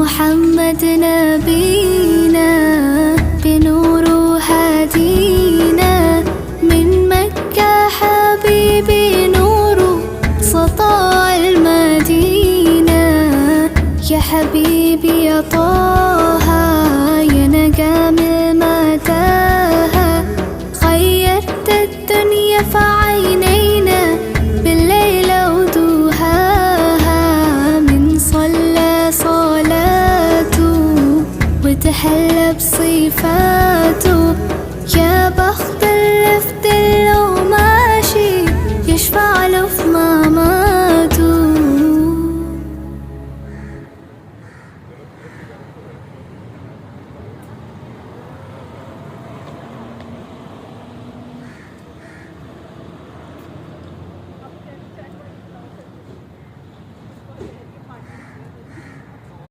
محمد نبينا بنور هادينا، من مكة حبيبي نور سطاع المدينة. يا حبيبي يا طه يا نجم المتاهة، خيرت الدنيا في عينينا بالليل ودوهاها. من صلى صلاته وتحلى بصفاته